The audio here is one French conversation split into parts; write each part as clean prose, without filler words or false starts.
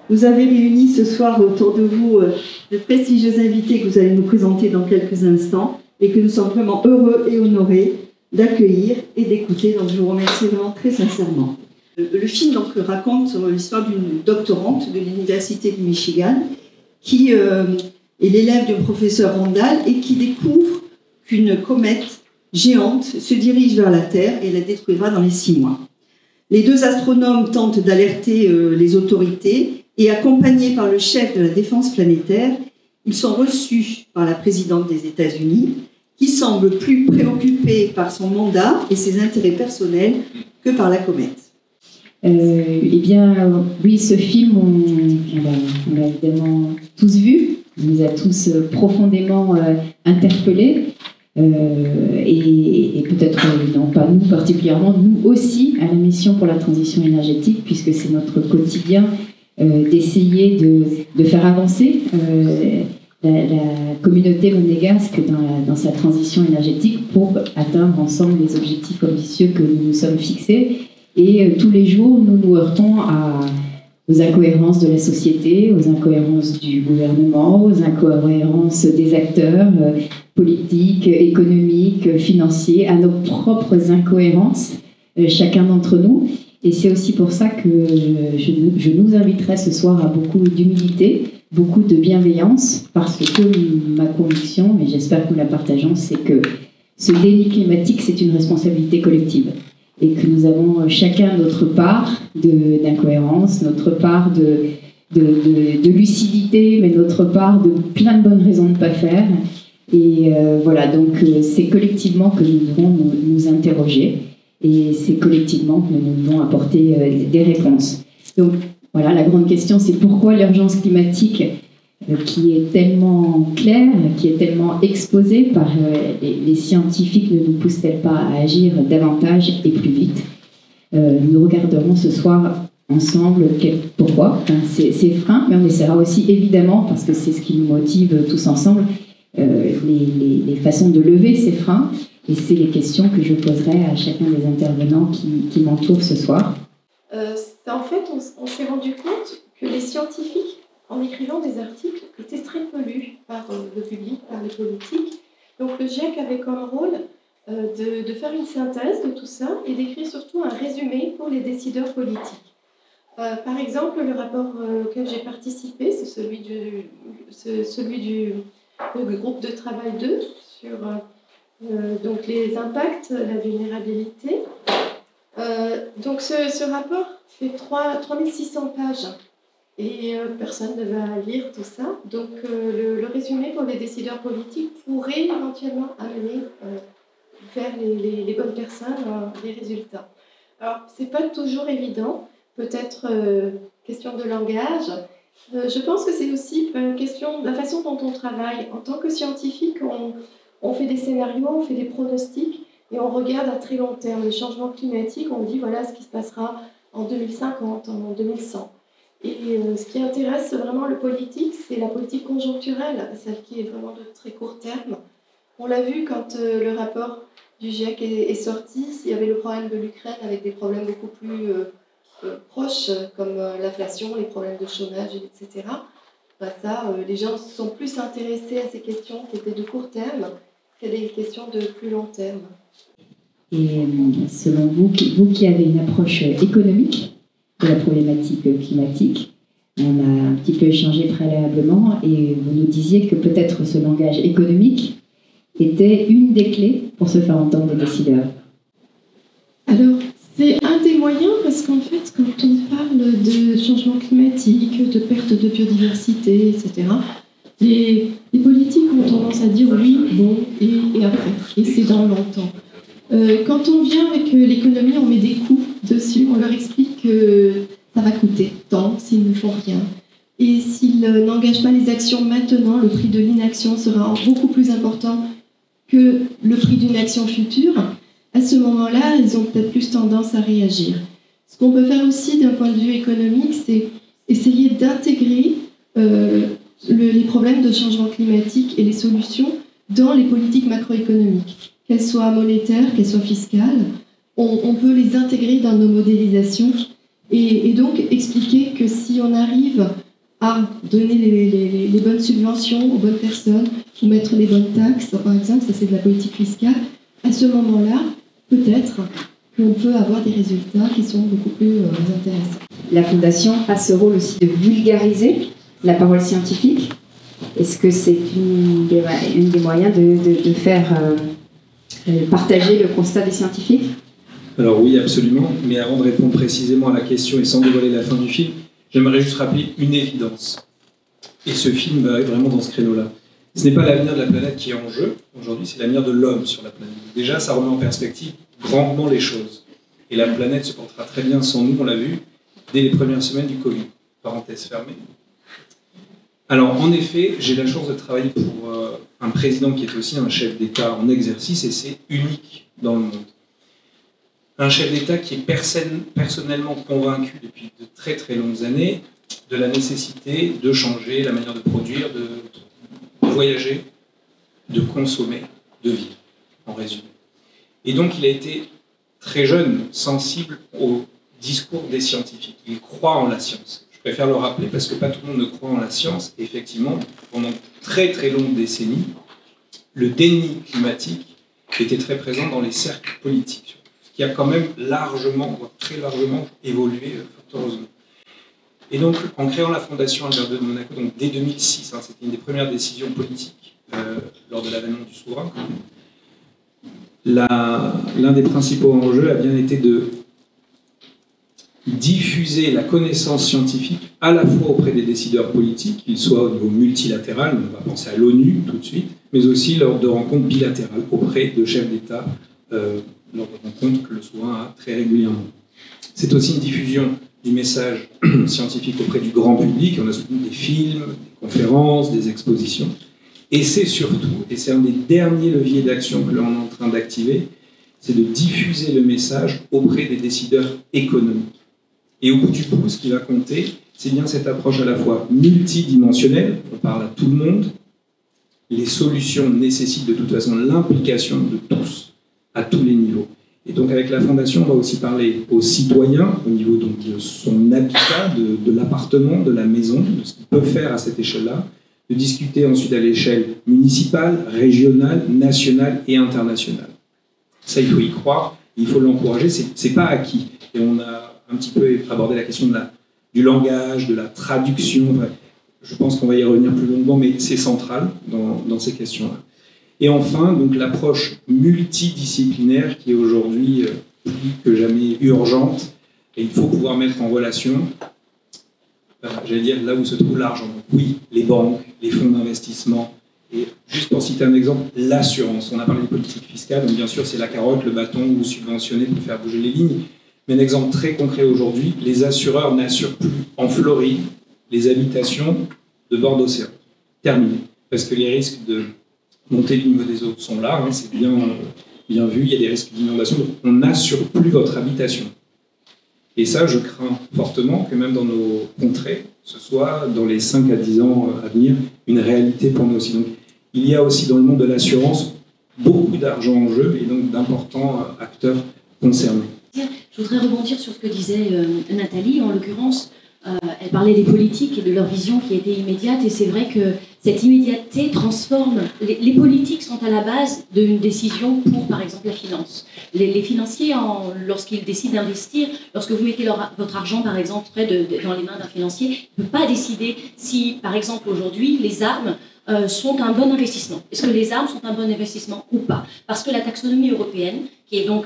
Vous avez réuni ce soir autour de vous de prestigieux invités que vous allez nous présenter dans quelques instants et que nous sommes vraiment heureux et honorés d'accueillir et d'écouter. Donc je vous remercie vraiment très sincèrement. Le film donc, raconte l'histoire d'une doctorante de l'Université du Michigan qui est l'élève d'un professeur Randall et qui découvre qu'une comète géante se dirige vers la Terre et la détruira dans les 6 mois. Les 2 astronomes tentent d'alerter les autorités et accompagnés par le chef de la défense planétaire, ils sont reçus par la présidente des États-Unis qui semble plus préoccupée par son mandat et ses intérêts personnels que par la comète. Eh bien, oui, ce film, on l'a évidemment tous vu, il nous a tous profondément interpellés. Et peut-être, non pas nous particulièrement, nous aussi à la mission pour la transition énergétique, puisque c'est notre quotidien d'essayer de faire avancer la communauté monégasque dans sa transition énergétique pour atteindre ensemble les objectifs ambitieux que nous nous sommes fixés. Et tous les jours, nous nous heurtons aux incohérences de la société, aux incohérences du gouvernement, aux incohérences des acteurs politiques, économiques, financiers, à nos propres incohérences, chacun d'entre nous. Et c'est aussi pour ça que je nous inviterai ce soir à beaucoup d'humilité, beaucoup de bienveillance, parce que ma conviction, mais j'espère que nous la partageons, c'est que ce déni climatique, c'est une responsabilité collective. Et que nous avons chacun notre part d'incohérence, notre part de lucidité, mais notre part de plein de bonnes raisons de ne pas faire. Et voilà, donc c'est collectivement que nous devons nous interroger et c'est collectivement que nous devons apporter des réponses. Donc voilà, la grande question, c'est pourquoi l'urgence climatique qui est tellement claire, qui est tellement exposée par les scientifiques, ne nous pousse-t-elle pas à agir davantage et plus vite? Nous regarderons ce soir ensemble pourquoi, ces freins, mais on essaiera aussi évidemment, parce que c'est ce qui nous motive tous ensemble, les façons de lever ces freins, et c'est les questions que je poserai à chacun des intervenants qui m'entourent ce soir. En fait, on s'est rendu compte que les scientifiques, en écrivant des articles, étaient très peu lus par le public, par les politiques. Donc le GIEC avait comme rôle de faire une synthèse de tout ça et d'écrire surtout un résumé pour les décideurs politiques. Par exemple, le rapport auquel j'ai participé, c'est celui du groupe de travail 2 sur donc les impacts, la vulnérabilité. Donc ce rapport fait 3600 pages. Et personne ne va lire tout ça. Donc le résumé pour les décideurs politiques pourrait éventuellement amener vers les bonnes personnes les résultats. Alors, ce n'est pas toujours évident, peut-être question de langage. Je pense que c'est aussi une question de la façon dont on travaille. En tant que scientifique, on fait des scénarios, on fait des pronostics et on regarde à très long terme. Le changement climatique, on dit voilà ce qui se passera en 2050, en 2100. Et ce qui intéresse vraiment le politique, c'est la politique conjoncturelle, celle qui est vraiment de très court terme. On l'a vu quand le rapport du GIEC est sorti, s'il y avait le problème de l'Ukraine avec des problèmes beaucoup plus proches, comme l'inflation, les problèmes de chômage, etc. Les gens sont plus intéressés à ces questions qui étaient de court terme qu'à des questions de plus long terme. Et selon vous qui avez une approche économique de la problématique climatique, on a un petit peu échangé préalablement et vous nous disiez que peut-être ce langage économique était une des clés pour se faire entendre des décideurs. Alors, c'est un des moyens parce qu'en fait, quand on parle de changement climatique, de perte de biodiversité, etc., les politiques ont tendance à dire oui, bon, et après, et c'est dans longtemps. Quand on vient avec l'économie, on met des coûts dessus, on leur explique que ça va coûter tant s'ils ne font rien. Et s'ils n'engagent pas les actions maintenant, le prix de l'inaction sera beaucoup plus important que le prix d'une action future. À ce moment-là, ils ont peut-être plus tendance à réagir. Ce qu'on peut faire aussi d'un point de vue économique, c'est essayer d'intégrer les problèmes de changement climatique et les solutions dans les politiques macroéconomiques, qu'elles soient monétaires, qu'elles soient fiscales. On peut les intégrer dans nos modélisations Et donc expliquer que si on arrive à donner les bonnes subventions aux bonnes personnes, ou mettre les bonnes taxes, par exemple, ça c'est de la politique fiscale, à ce moment-là, peut-être qu'on peut avoir des résultats qui sont beaucoup plus intéressants. La Fondation a ce rôle aussi de vulgariser la parole scientifique. Est-ce que c'est une des moyens de faire partager le constat des scientifiques? Alors oui, absolument. Mais avant de répondre précisément à la question et sans dévoiler la fin du film, j'aimerais juste rappeler une évidence. Et ce film va vraiment dans ce créneau-là. Ce n'est pas l'avenir de la planète qui est en jeu aujourd'hui, c'est l'avenir de l'homme sur la planète. Déjà, ça remet en perspective grandement les choses. Et la planète se portera très bien sans nous, on l'a vu, dès les premières semaines du Covid. Parenthèse fermée. Alors, en effet, j'ai la chance de travailler pour un président qui est aussi un chef d'État en exercice, et c'est unique dans le monde. Un chef d'État qui est personnellement convaincu depuis de très très longues années de la nécessité de changer la manière de produire, de voyager, de consommer, de vivre, en résumé. Et donc il a été très jeune, sensible au discours des scientifiques. Il croit en la science. Je préfère le rappeler parce que pas tout le monde ne croit en la science. Et effectivement, pendant très très longues décennies, le déni climatique était très présent dans les cercles politiques, ce qui a quand même largement, très largement évolué, fort heureusement. Et donc, en créant la Fondation Albert II de Monaco, donc dès 2006, c'était une des premières décisions politiques lors de l'avènement du souverain, l'un des principaux enjeux a bien été de diffuser la connaissance scientifique à la fois auprès des décideurs politiques, qu'ils soient au niveau multilatéral, on va penser à l'ONU tout de suite, mais aussi lors de rencontres bilatérales auprès de chefs d'État, lors de rencontres que le souverain a très régulièrement. C'est aussi une diffusion du message scientifique auprès du grand public. On a soutenu des films, des conférences, des expositions. Et c'est surtout, et c'est un des derniers leviers d'action que l'on est en train d'activer, c'est de diffuser le message auprès des décideurs économiques. Et au bout du bout, ce qui va compter, c'est bien cette approche à la fois multidimensionnelle, on parle à tout le monde, les solutions nécessitent de toute façon l'implication de tous, à tous les niveaux. Et donc avec la Fondation, on va aussi parler aux citoyens, au niveau donc, de son habitat, de l'appartement, de la maison, de ce qu'ils peuvent faire à cette échelle-là, de discuter ensuite à l'échelle municipale, régionale, nationale et internationale. Ça, il faut y croire, il faut l'encourager, c'est pas acquis. Et on a un petit peu abordé la question du langage, de la traduction. Je pense qu'on va y revenir plus longuement, mais c'est central dans ces questions-là. Et enfin, donc l'approche multidisciplinaire qui est aujourd'hui plus que jamais urgente. Et il faut pouvoir mettre en relation, j'allais dire, là où se trouve l'argent. Donc, oui, les banques, les fonds d'investissement, et juste pour citer un exemple, l'assurance. On a parlé des politiques fiscales, donc bien sûr c'est la carotte, le bâton, ou subventionner pour faire bouger les lignes. Mais un exemple très concret aujourd'hui, les assureurs n'assurent plus en Floride les habitations de bord d'océan. Terminé. Parce que les risques de monter le niveau des eaux sont là, hein, c'est bien vu, il y a des risques d'inondation, donc on n'assure plus votre habitation. Et ça, je crains fortement que même dans nos contrées, ce soit dans les 5 à 10 ans à venir, une réalité pour nous aussi. Donc, il y a aussi dans le monde de l'assurance beaucoup d'argent en jeu et donc d'importants acteurs concernés. Je voudrais rebondir sur ce que disait Nathalie. En l'occurrence, elle parlait des politiques et de leur vision qui était immédiate. Et c'est vrai que cette immédiateté transforme... Les politiques sont à la base d'une décision pour, par exemple, la finance. Les financiers, lorsqu'ils décident d'investir, lorsque vous mettez votre argent, par exemple, dans les mains d'un financier, il ne peut pas décider si, par exemple, aujourd'hui, les armes sont un bon investissement. Est-ce que les armes sont un bon investissement ou pas? Parce que la taxonomie européenne, qui est donc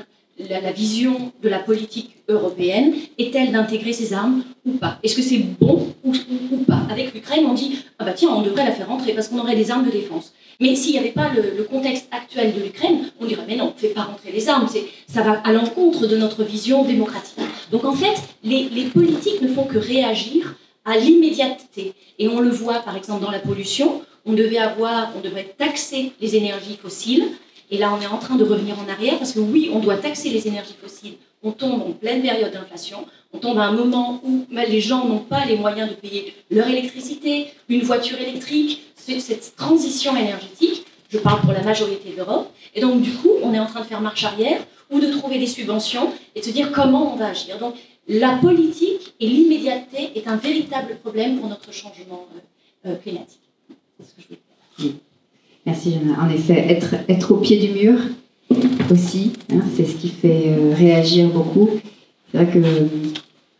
la vision de la politique européenne, est-elle d'intégrer ces armes ou pas? Est-ce que c'est bon ou pas? Avec l'Ukraine, on dit « Ah bah tiens, on devrait la faire rentrer parce qu'on aurait des armes de défense. » Mais s'il n'y avait pas le contexte actuel de l'Ukraine, on dirait « Mais non, on ne fait pas rentrer les armes, ça va à l'encontre de notre vision démocratique. » Donc en fait, les politiques ne font que réagir à l'immédiateté. Et on le voit par exemple dans la pollution, on devrait taxer les énergies fossiles. Et là, on est en train de revenir en arrière parce que oui, on doit taxer les énergies fossiles. On tombe en pleine période d'inflation. On tombe à un moment où les gens n'ont pas les moyens de payer leur électricité, une voiture électrique, cette transition énergétique. Je parle pour la majorité de l'Europe. Et donc, du coup, on est en train de faire marche arrière ou de trouver des subventions et de se dire comment on va agir. Donc, la politique et l'immédiateté est un véritable problème pour notre changement climatique. C'est ce que je voulais dire. Merci Johanna. En effet, être au pied du mur aussi, hein, c'est ce qui fait réagir beaucoup. C'est vrai que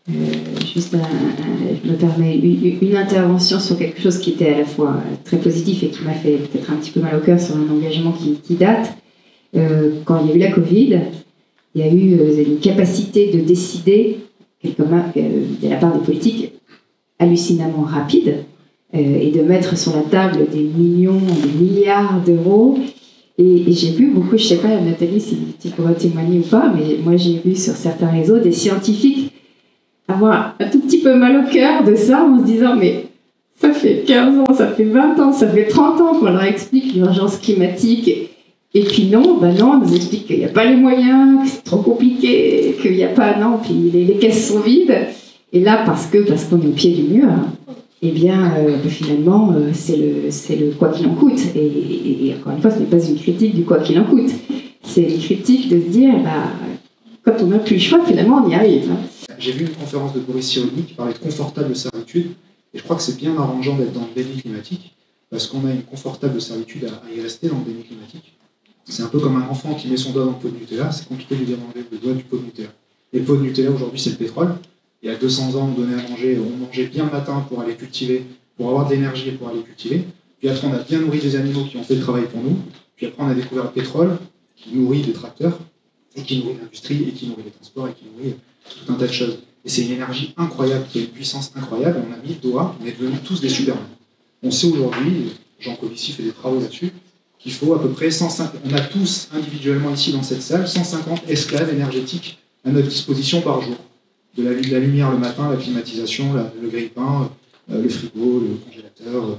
je me permets une intervention sur quelque chose qui était à la fois très positif et qui m'a fait peut-être un petit peu mal au cœur sur un engagement qui date. Quand il y a eu la Covid, il y a eu une capacité de décider de la part des politiques hallucinamment rapide et de mettre sur la table des millions, des milliards d'euros. Et j'ai vu beaucoup, je ne sais pas Nathalie si tu pourras témoigner ou pas, mais moi j'ai vu sur certains réseaux des scientifiques avoir un tout petit peu mal au cœur de ça en se disant mais ça fait 15 ans, ça fait 20 ans, ça fait 30 ans qu'on leur explique l'urgence climatique. Et puis non, on nous explique qu'il n'y a pas les moyens, que c'est trop compliqué, qu'il n'y a pas... Non, puis les caisses sont vides. Et là, parce qu'on est au pied du mur, eh bien, finalement, c'est le quoi qu'il en coûte. Et encore une fois, ce n'est pas une critique du quoi qu'il en coûte. C'est une critique de se dire, quand on n'a plus le choix, finalement, on y arrive. J'ai vu une conférence de Boris Cyrulnik qui parlait de confortable servitude. Et je crois que c'est bien arrangeant d'être dans le déni climatique, parce qu'on a une confortable servitude à y rester dans le déni climatique. C'est un peu comme un enfant qui met son doigt dans le pot de Nutella, c'est compliqué de lui dire d'enlever le doigt du pot de Nutella. Et le pot de Nutella, aujourd'hui, c'est le pétrole. Il y a 200 ans, on donnait à manger, on mangeait bien le matin pour aller cultiver, pour avoir de l'énergie et pour aller cultiver. Puis après, on a bien nourri des animaux qui ont fait le travail pour nous. Puis après, on a découvert le pétrole, qui nourrit des tracteurs, et qui nourrit l'industrie, et qui nourrit les transports, et qui nourrit tout un tas de choses. Et c'est une énergie incroyable, qui a une puissance incroyable. On a mis le doigt, on est devenus tous des supermans. On sait aujourd'hui, Jean Covici fait des travaux là-dessus, qu'il faut à peu près 150, on a tous individuellement ici dans cette salle, 150 esclaves énergétiques à notre disposition par jour. De la lumière le matin, la climatisation, le grille-pain, le frigo, le congélateur,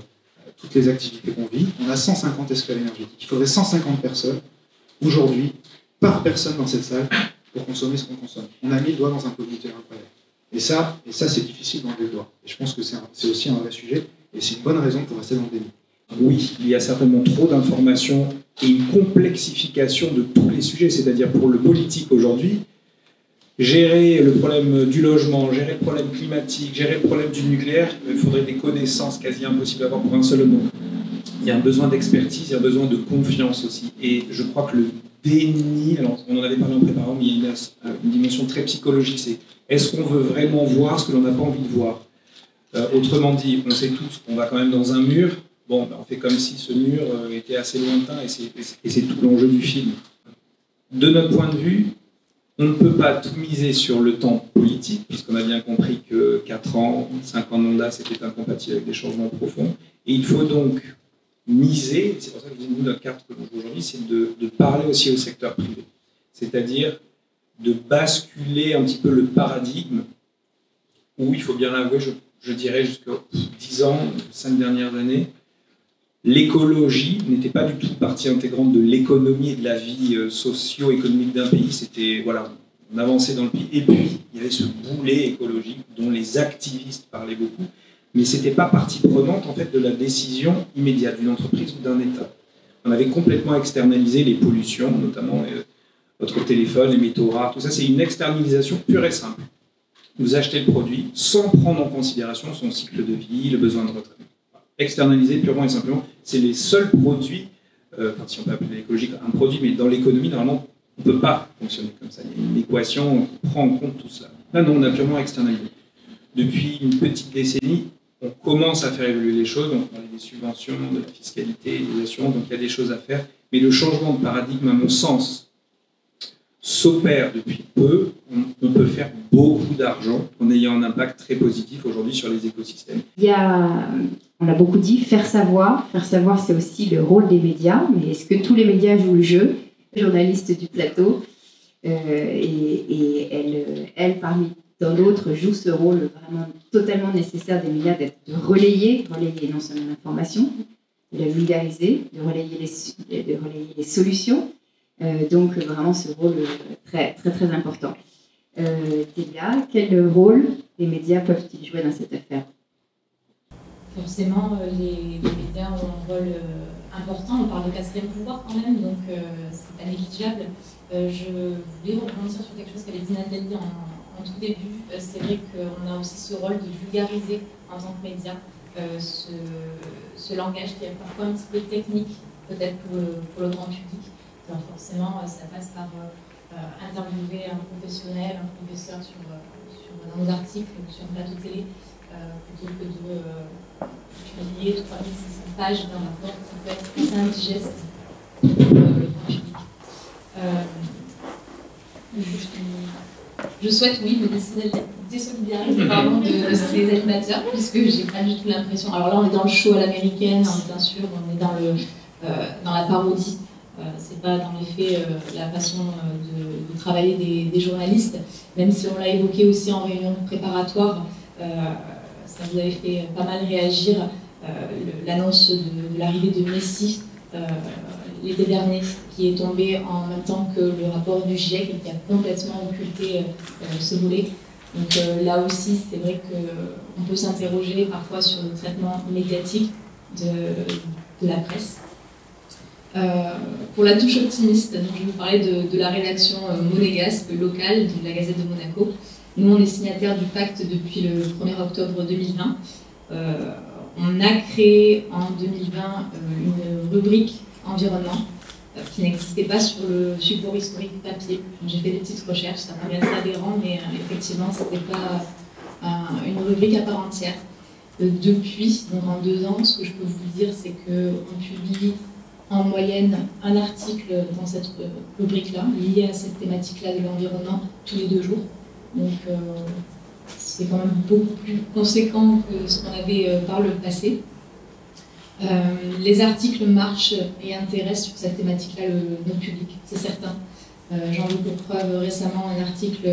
toutes les activités qu'on vit. On a 150 esclaves énergétiques. Il faudrait 150 personnes, aujourd'hui, par personne dans cette salle, pour consommer ce qu'on consomme. On a mis le doigt dans un pot de Nutella incroyable. Et ça c'est difficile d'enlever le doigt. Et je pense que c'est aussi un vrai sujet, et c'est une bonne raison pour rester dans le déni. Oui, il y a certainement trop d'informations et une complexification de tous les sujets, c'est-à-dire pour le politique aujourd'hui, gérer le problème du logement, gérer le problème climatique, gérer le problème du nucléaire, il faudrait des connaissances quasi impossibles à avoir pour un seul homme. Il y a un besoin d'expertise, il y a un besoin de confiance aussi. Et je crois que le déni, alors on en avait parlé en préparant, mais il y a une dimension très psychologique, c'est est-ce qu'on veut vraiment voir ce que l'on n'a pas envie de voir? Autrement dit, on sait tous qu'on va quand même dans un mur. Bon, on fait comme si ce mur était assez lointain et c'est tout l'enjeu du film. De notre point de vue, on ne peut pas tout miser sur le temps politique, puisqu'on a bien compris que 4 ans, 5 ans de mandat, c'était incompatible avec des changements profonds. Et il faut donc miser, c'est pour ça que je dis nous, notre carte que l'on joue aujourd'hui, c'est de parler aussi au secteur privé. C'est-à-dire de basculer un petit peu le paradigme, où il faut bien l'avouer, je dirais jusqu'à 10 ans, 5 dernières années, l'écologie n'était pas du tout partie intégrante de l'économie et de la vie socio-économique d'un pays. C'était, voilà, on avançait dans le pays. Et puis, il y avait ce boulet écologique dont les activistes parlaient beaucoup, mais ce n'était pas partie prenante en fait, de la décision immédiate d'une entreprise ou d'un État. On avait complètement externalisé les pollutions, notamment votre téléphone, les métaux rares, tout ça. C'est une externalisation pure et simple. Vous achetez le produit sans prendre en considération son cycle de vie, le besoin de retraite. Externalisé purement et simplement, c'est les seuls produits, si on peut appeler l'écologie un produit, mais dans l'économie, normalement, on ne peut pas fonctionner comme ça. Il y a une équation qui prend en compte tout cela. Là, non, on a purement externalisé. Depuis une petite décennie, on commence à faire évoluer les choses. On parle des subventions, de la fiscalité, des assurances, donc il y a des choses à faire. Mais le changement de paradigme, à mon sens, s'opère depuis peu. On peut faire beaucoup d'argent en ayant un impact très positif aujourd'hui sur les écosystèmes. On l'a beaucoup dit, faire savoir. Faire savoir, c'est aussi le rôle des médias. Mais est-ce que tous les médias jouent le jeu? Journaliste du plateau, et elle, parmi tant d'autres, joue ce rôle vraiment totalement nécessaire des médias, de relayer non seulement l'information, de la vulgariser, de relayer les solutions. Donc vraiment ce rôle très, très, très important. Delia, quel rôle les médias peuvent-ils jouer dans cette affaire? Forcément, les médias ont un rôle important. On parle de quatrième pouvoir quand même, donc c'est pas négligeable. Je voulais rebondir sur quelque chose qu'avait dit Nathalie en tout début, c'est vrai qu'on a aussi ce rôle de vulgariser en tant que média ce langage qui est parfois un petit peu technique, peut-être pour le grand public. Alors forcément, ça passe par interviewer un professionnel, un professeur sur nos articles ou sur un plateau télé, plutôt que de publier 3600 pages d'un rapport qui peut être assez indigeste pour le grand public. Je souhaite, oui, me désolidariser de ces animateurs, puisque j'ai pas du tout l'impression. Alors là, on est dans le show à l'américaine, bien sûr, on est dans la parodie. C'est pas dans les faits la façon de travailler des journalistes, même si on l'a évoqué aussi en réunion préparatoire. Ça vous avait fait pas mal réagir, l'annonce de l'arrivée de Messi l'été dernier, qui est tombé en même temps que le rapport du GIEC et qui a complètement occulté ce volet. Donc là aussi, c'est vrai qu'on peut s'interroger parfois sur le traitement médiatique de la presse. Pour la touche optimiste, donc je vais vous parler de la rédaction monégasque locale de la Gazette de Monaco. Nous, on est signataires du pacte depuis le 1er octobre 2020. On a créé en 2020 une rubrique environnement qui n'existait pas sur le support historique papier. J'ai fait des petites recherches, ça paraît assez adhérent, mais effectivement, ce n'était pas une rubrique à part entière. Depuis, donc en 2 ans, ce que je peux vous dire, c'est qu'on publie en moyenne un article dans cette rubrique-là, lié à cette thématique-là de l'environnement, tous les 2 jours. Donc c'est quand même beaucoup plus conséquent que ce qu'on avait par le passé. Les articles marchent et intéressent sur cette thématique-là notre public, c'est certain. J'en veux pour preuve récemment un article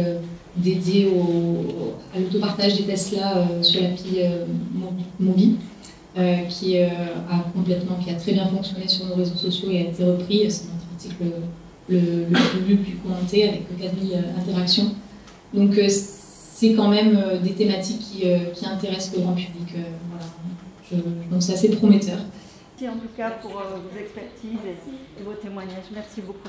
dédié à l'autopartage des Tesla sur l'appli Mobi, qui a très bien fonctionné sur nos réseaux sociaux et a été repris. C'est notre article le plus commenté avec 4000 interactions. Donc c'est quand même des thématiques qui intéressent le grand public. Voilà. Donc c'est assez prometteur. Merci en tout cas pour vos expertises et vos témoignages. Merci beaucoup.